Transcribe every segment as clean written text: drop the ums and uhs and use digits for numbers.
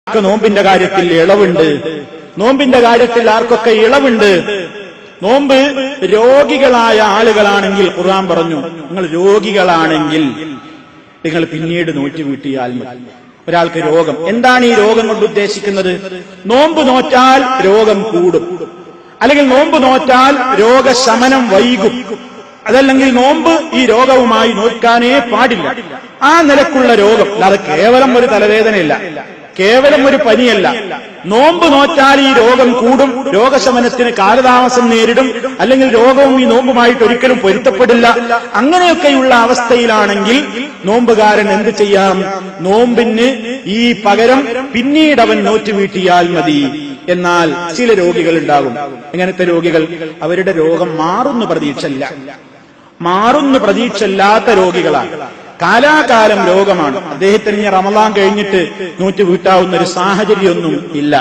നോമ്പിന്റെ കാര്യത്തിൽ ഇളവുണ്ട്. നോമ്പിന്റെ കാര്യത്തിൽ ആർക്കൊക്കെ ഇളവുണ്ട്? നോമ്പ് രോഗികളായ ആളുകളാണെങ്കിൽ ഖുർആൻ പറഞ്ഞു, നിങ്ങൾ രോഗികളാണെങ്കിൽ നിങ്ങൾ പിന്നീട് നോറ്റ് വീട്ടിയാൽ മതി. ഒരാൾക്ക് രോഗം, എന്താണ് ഈ രോഗം കൊണ്ട് ഉദ്ദേശിക്കുന്നത്? നോമ്പ് നോറ്റാൽ രോഗം കൂടും, അല്ലെങ്കിൽ നോമ്പ് നോറ്റാൽ രോഗശമനം വൈകും, അതല്ലെങ്കിൽ നോമ്പ് ഈ രോഗവുമായി നോക്കാനേ പാടില്ല. ആ നിലക്കുള്ള രോഗം, അല്ലാതെ കേവലം ഒരു തലവേദനയല്ല, കേവലം ഒരു പനിയല്ല. നോമ്പ് നോറ്റാൽ ഈ രോഗം കൂടും, രോഗശമനത്തിന് കാലതാമസം നേരിടും, അല്ലെങ്കിൽ രോഗവും ഈ നോമ്പുമായിട്ട് ഒരിക്കലും പൊരുത്തപ്പെടില്ല. അങ്ങനെയൊക്കെയുള്ള അവസ്ഥയിലാണെങ്കിൽ നോമ്പുകാരൻ എന്ത് ചെയ്യാം? നോമ്പിന് ഈ പകരം പിന്നീട് അവൻ നോറ്റ് വീട്ടിയാൽ മതി. എന്നാൽ ചില രോഗികൾ ഉണ്ടാകും. എങ്ങനത്തെ രോഗികൾ? അവരുടെ രോഗം മാറുന്ന പ്രതീക്ഷയില്ലാത്ത രോഗികളാണ്. കാലാകാലം രോഗമാണ്, അദ്ദേഹത്തിന് ഇനി റമളാൻ കഴിഞ്ഞിട്ട് നോറ്റ് വീട്ടാവുന്ന ഒരു സാഹചര്യമൊന്നും ഇല്ല.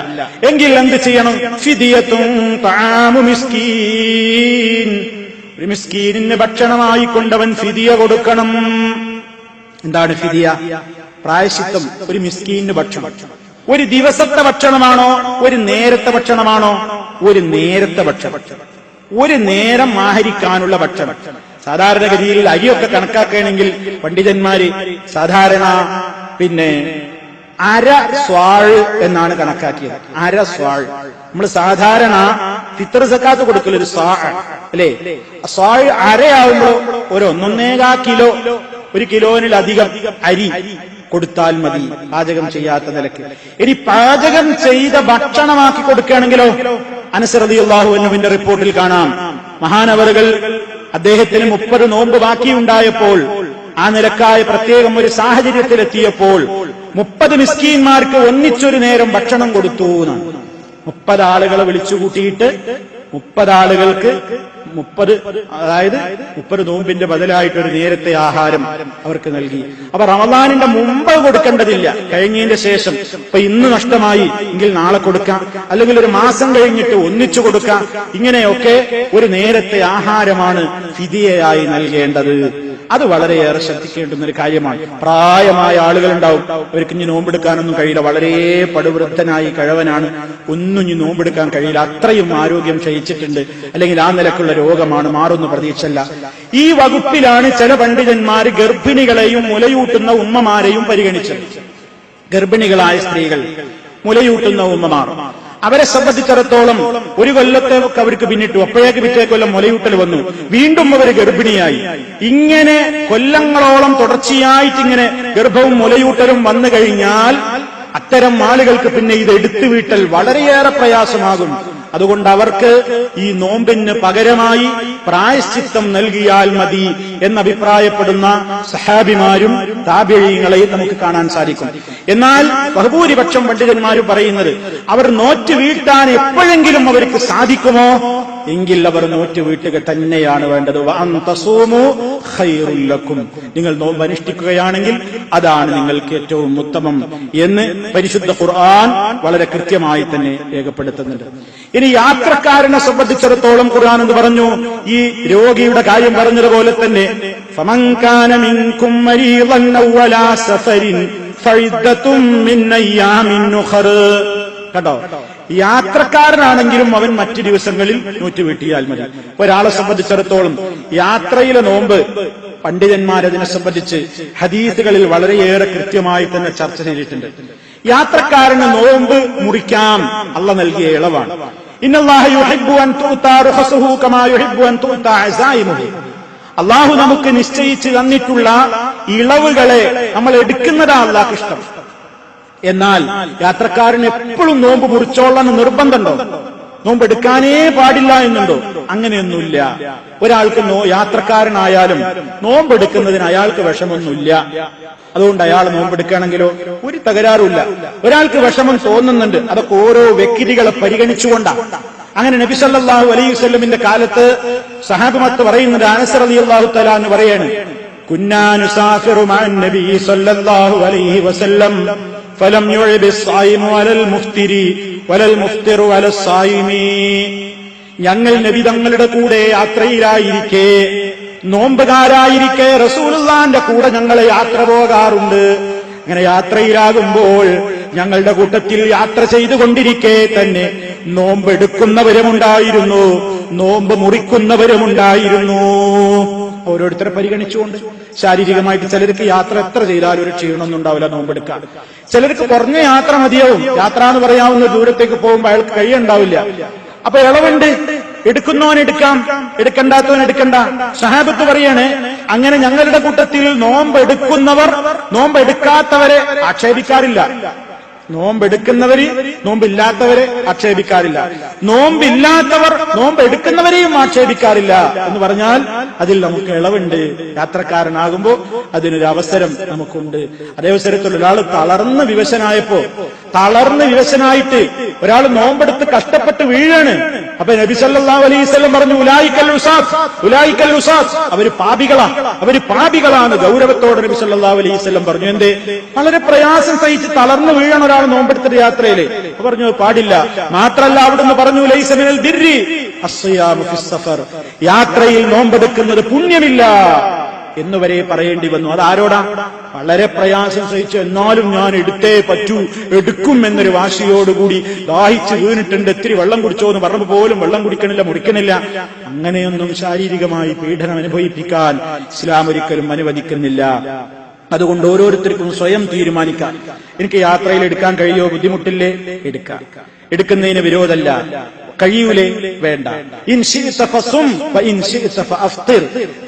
എങ്കിൽ എന്ത് ചെയ്യണം? ഫിദിയത്തുൻ തആമു മിസ്കീൻ, ഒരു മിസ്കീനിന് ഭക്ഷണമായി കൊണ്ടവൻ ഫിദിയ കൊടുക്കണം. എന്താണ് ഫിദിയ? പ്രായശ്ചിത്തം. ഒരു മിസ്കീനിന് ഭക്ഷണം ഒരു ദിവസത്തെ ഭക്ഷണമാണോ, ഒരു നേരത്തെ ഭക്ഷണമാണോ? ഒരു നേരത്തെ ഭക്ഷണം, ഒരു നേരം ആഹരിക്കാനുള്ള ഭക്ഷണം. സാധാരണഗതിയിൽ അരിയൊക്കെ കണക്കാക്കുകയാണെങ്കിൽ പണ്ഡിതന്മാര് സാധാരണ അര സ്വാഴ് എന്നാണ് കണക്കാക്കിയത്. അര സ്വാഴ്. നമ്മൾ സാധാരണ ഫിത്ർ സക്കാത്ത് കൊടുക്കൽ ഒരു സ്വാ അല്ലേ? സ്വാഴ് അരയാവുമ്പോ ഒരു 1.25 കിലോ, ഒരു കിലോനിലധികം അരി കൊടുത്താൽ മതി, പാചകം ചെയ്യാത്ത നിലയ്ക്ക്. ഇനി പാചകം ചെയ്ത ഭക്ഷണമാക്കി കൊടുക്കുകയാണെങ്കിലോ? അനസ് റളിയല്ലാഹു അൻഹുവിന്റെ റിപ്പോർട്ടിൽ കാണാം, മഹാനവറുകൾ അദ്ദേഹത്തിന് 30 നോമ്പ് ബാക്കിയുണ്ടായപ്പോൾ, ആ നിലക്കായ പ്രത്യേകം ഒരു സാഹചര്യത്തിലെത്തിയപ്പോൾ 30 മിസ്കീന്മാർക്ക് ഒന്നിച്ചൊരു നേരം ഭക്ഷണം കൊടുത്തു എന്നാണ്. 30 ആളുകളെ വിളിച്ചുകൂട്ടിയിട്ട് 30 ആളുകൾക്ക് 30 നോമ്പിന്റെ ബദലായിട്ട് ഒരു നേരത്തെ ആഹാരം അവർക്ക് നൽകി. അപ്പൊ റമളാനിന്റെ മുമ്പ് കൊടുക്കേണ്ടതില്ല, കഴിഞ്ഞതിന്റെ ശേഷം. ഇപ്പൊ ഇന്ന് നഷ്ടമായി എങ്കിൽ നാളെ കൊടുക്കാം, അല്ലെങ്കിൽ ഒരു മാസം കഴിഞ്ഞിട്ട് ഒന്നിച്ചു കൊടുക്കാം. ഇങ്ങനെയൊക്കെ ഒരു നേരത്തെ ആഹാരമാണ് ഫിദിയയായി നൽകേണ്ടത്. അത് വളരെയേറെ ശ്രദ്ധിക്കേണ്ടുന്ന ഒരു കാര്യമാണ്. പ്രായമായ ആളുകളുണ്ടാവും, അവർക്ക് ഇനി നോമ്പെടുക്കാനൊന്നും കഴിയില്ല, വളരെ പടുവൃദ്ധനായി കിഴവനാണ്, ഒന്നും ഇനി നോമ്പെടുക്കാൻ കഴിയില്ല, അത്രയും ആരോഗ്യം ക്ഷയിച്ചിട്ടുണ്ട്, അല്ലെങ്കിൽ ആ നിലക്കുള്ള രോഗമാണ്, മാറുന്ന പ്രതീക്ഷല്ല. ഈ വകുപ്പിലാണ് ചില പണ്ഡിതന്മാർ ഗർഭിണികളെയും മുലയൂട്ടുന്ന ഉമ്മമാരെയും പരിഗണിച്ചത്. ഗർഭിണികളായ സ്ത്രീകൾ, മുലയൂട്ടുന്ന ഉമ്മമാർ, അവരെ സംബന്ധിച്ചിടത്തോളം ഒരു കൊല്ലത്തെ അവർക്ക് പിന്നിട്ടു, അപ്പോഴേക്ക് പിറ്റേ കൊല്ലം മുലയൂട്ടൽ വന്നു, വീണ്ടും അവർ ഗർഭിണിയായി. ഇങ്ങനെ കൊല്ലങ്ങളോളം തുടർച്ചയായിട്ട് ഇങ്ങനെ ഗർഭവും മുലയൂട്ടലും വന്നു കഴിഞ്ഞാൽ അത്തരം ആളുകൾക്ക് പിന്നെ ഇത് എടുത്തുവീട്ടൽ വളരെയേറെ പ്രയാസമാകും. അതുകൊണ്ട് അവർക്ക് ഈ നോമ്പിന് പകരമായി പ്രായശ്ചിത്തം നൽകിയാൽ മതി എന്നഭിപ്രായപ്പെടുന്ന സഹാബിമാരും താബിഈങ്ങളെയും നമുക്ക് കാണാൻ സാധിക്കും. എന്നാൽ ബഹുഭൂരിപക്ഷം പണ്ഡിതന്മാരും പറയുന്നത്, അവർ നോറ്റ് വീട്ടാൻ എപ്പോഴെങ്കിലും അവർക്ക് സാധിക്കുമോ എങ്കിൽ അവർ നോറ്റ് വീട്ടുക തന്നെയാണ് വേണ്ടത്. നിങ്ങൾ നോമ്പ് അനുഷ്ഠിക്കുകയാണെങ്കിൽ അതാണ് നിങ്ങൾക്ക് ഏറ്റവും ഉത്തമം എന്ന് പരിശുദ്ധ ഖുർആൻ വളരെ കൃത്യമായി തന്നെ രേഖപ്പെടുത്തുന്നുണ്ട്. ഇനി യാത്രക്കാരനെ സംബന്ധിച്ചിടത്തോളം ഖുർആൻ എന്ന് പറഞ്ഞു, ഈ രോഗിയുടെ കാര്യം പറഞ്ഞതുപോലെ തന്നെ, ഫമൻ കാന മിൻകും മരീളൻ ഔ അലാ സഫരിൻ ഫഇദ്ദത്തും മിൻ അയ്യാമിൻ ഉഖർ. കേട്ടോ, യാത്രക്കാരനാണെങ്കിലും അവൻ മറ്റു ദിവസങ്ങളിൽ നോറ്റ് വീട്ടിയാൽ മതി. ഒരാളെ സംബന്ധിച്ചിടത്തോളം യാത്രയിലെ നോമ്പ് പണ്ഡിതന്മാരതിനെ സംബന്ധിച്ച് ഹദീസുകളിൽ വളരെയേറെ കൃത്യമായി തന്നെ ചർച്ച ചെയ്തിട്ടുണ്ട്. യാത്രക്കാരന് നോമ്പ് മുറിക്കാം, അള്ളാഹ് നൽകിയ ഇളവാണ്. ഇന്നല്ലാഹ യുഹിബ്ബു അൻ തുഅതാ റുഖസുഹു കമാ യുഹിബ്ബു അൻ തുഅതാ അസായിമുഹു. അള്ളാഹു നമുക്ക് നിശ്ചയിച്ച് തന്നിട്ടുള്ള ഇളവുകളെ നമ്മൾ എടുക്കുന്നതാണ് അള്ളാഹ്ക്ക് ഇഷ്ടം. എന്നാൽ യാത്രക്കാരന് എപ്പോഴും നോമ്പ് മുറിച്ചോളാൻ നിർബന്ധമുണ്ടോ? നോമ്പ് എടുക്കാനേ പാടില്ല എന്നുണ്ടോ? അങ്ങനെയൊന്നുമില്ല. ഒരാൾക്ക് യാത്രക്കാരനായാലും നോമ്പെടുക്കുന്നതിന് അയാൾക്ക് വിഷമൊന്നുമില്ല. അതുകൊണ്ട് അയാൾ നോമ്പെടുക്കുകയാണെങ്കിലോ ഒരു തകരാറുമില്ല. ഒരാൾക്ക് വിഷമം തോന്നുന്നുണ്ട്, അതൊക്കെ ഓരോ വ്യക്തികളെ പരിഗണിച്ചുകൊണ്ടാണ്. അങ്ങനെ നബി സല്ലല്ലാഹു അലൈഹി വസല്ലമിന്റെ കാലത്ത് സഹാബത്ത് പറയുന്നുണ്ട്, അനസ് റളിയല്ലാഹു തആല എന്ന് പറയാണ്, കുന്നാ നുസാഫിറു മഅൻ നബി സല്ലല്ലാഹു അലൈഹി വസല്ലം ഫലം യുഅബി സ്സായിമു അലൽ മുഫ്തിരി വലൽ മുഫ്തിറു അലസ് സായിമി. ഞങ്ങൾ നബി തങ്ങളുടെ കൂടെ യാത്രയിലായിരിക്കെ, നോമ്പുകാരായിരിക്കെ റസൂലുള്ളാന്റെ കൂടെ ഞങ്ങളെ യാത്ര പോകാറുണ്ട്. അങ്ങനെ യാത്രയിലാകുമ്പോൾ ഞങ്ങളുടെ കൂട്ടത്തിൽ യാത്ര ചെയ്തുകൊണ്ടിരിക്കെ തന്നെ നോമ്പെടുക്കുന്നവരുമുണ്ടായിരുന്നു, നോമ്പ് മുറിക്കുന്നവരുമുണ്ടായിരുന്നു. ഓരോരുത്തരെ പരിഗണിച്ചുകൊണ്ട് ശാരീരികമായിട്ട് ചിലർക്ക് യാത്ര എത്ര ചെയ്താലും ഒരു ക്ഷീണമൊന്നും ഉണ്ടാവില്ല നോമ്പെടുക്കാൻ. ചിലർക്ക് കുറഞ്ഞ യാത്ര മതിയാവും. യാത്ര എന്ന് പറയാവുന്ന ദൂരത്തേക്ക് പോകുമ്പോൾ അയാൾക്ക് കഴിയുണ്ടാവില്ല. അപ്പൊ ഇളവുണ്ട്, എടുക്കുന്നവൻ എടുക്കാം, എടുക്കണ്ടാത്തവൻ എടുക്കണ്ട. സഹാബത്ത് പറയാണ്, അങ്ങനെ ഞങ്ങളുടെ കൂട്ടത്തിൽ നോമ്പെടുക്കുന്നവർ നോമ്പെടുക്കാത്തവരെ ആക്ഷേപിക്കാറില്ല. നോമ്പെടുക്കുന്നവര് നോമ്പില്ലാത്തവരെ ആക്ഷേപിക്കാറില്ല, നോമ്പില്ലാത്തവർ നോമ്പെടുക്കുന്നവരെയും ആക്ഷേപിക്കാറില്ല. എന്ന് പറഞ്ഞാൽ അതിൽ നമുക്ക് ഇളവുണ്ട്. യാത്രക്കാരനാകുമ്പോൾ അതിനൊരു അവസരം നമുക്കുണ്ട്. അതേ അവസരത്തിൽ ഒരാൾ തളർന്ന് വിവശനായിട്ട് ഒരാൾ നോമ്പെടുത്ത് കഷ്ടപ്പെട്ട് വീഴാണ്. അപ്പൊ നബി സല്ലല്ലാഹു അലൈഹി വസല്ലം പറഞ്ഞു, ഉലായിക്കൽ ഉസാസ്, അവര് പാപികളാണ്. ഗൗരവത്തോടെ നബി സല്ലല്ലാഹു അലൈഹി വസല്ലം പറഞ്ഞു. എന്തേ? വളരെ പ്രയാസം സഹിച്ച് തളർന്നു വീഴാണ് ഒരാൾ നോമ്പെടുത്തിട്ട് യാത്രയില്. പറഞ്ഞു പാടില്ല. മാത്രല്ല അവിടുന്ന് പറഞ്ഞു, ലൈസ മിനൽ ബിർരി അസ്സിയാമു ഫിസ്സഫർ, യാത്രയിൽ നോമ്പെടുക്കുന്നത് പുണ്യമില്ല എന്നുവരെ പറയേണ്ടി വന്നു. അതാരോടാ? വളരെ പ്രയാസം സഹിച്ചു, എന്നാലും ഞാൻ എടുത്തേ പറ്റൂ, എടുക്കും എന്നൊരു വാശിയോടുകൂടി ദാഹിച്ച് വീണിട്ടുണ്ട്, ഇത്തിരി വെള്ളം കുടിച്ചോ എന്ന് പറഞ്ഞു പോലും വെള്ളം മുടിക്കണില്ല. അങ്ങനെയൊന്നും ശാരീരികമായി പീഡനം അനുഭവിപ്പിക്കാൻ ഇസ്ലാം ഒരിക്കലും അനുവദിക്കുന്നില്ല. അതുകൊണ്ട് ഓരോരുത്തർക്കും സ്വയം തീരുമാനിക്കാം. എനിക്ക് യാത്രയിൽ എടുക്കാൻ കഴിയോ? ബുദ്ധിമുട്ടില്ലേ? എടുക്കാം. എടുക്കുന്നതിന് വിരോധമല്ല. കഴിയൂലേ? വേണ്ട.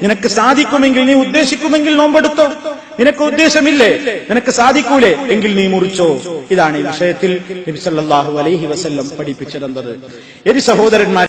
നിനക്ക് സാധിക്കുമെങ്കിൽ, നീ ഉദ്ദേശിക്കുമെങ്കിൽ നോമ്പെടുത്തോ. നിനക്ക് ഉദ്ദേശമില്ലേ, നിനക്ക് സാധിക്കൂലേ എങ്കിൽ നീ മുറിച്ചോ. ഇതാണ് ഈ വിഷയത്തിൽ നബി സല്ലല്ലാഹു അലൈഹി വസല്ലം പഠിപ്പിച്ചതെന്നത്. സഹോദരന്മാർ,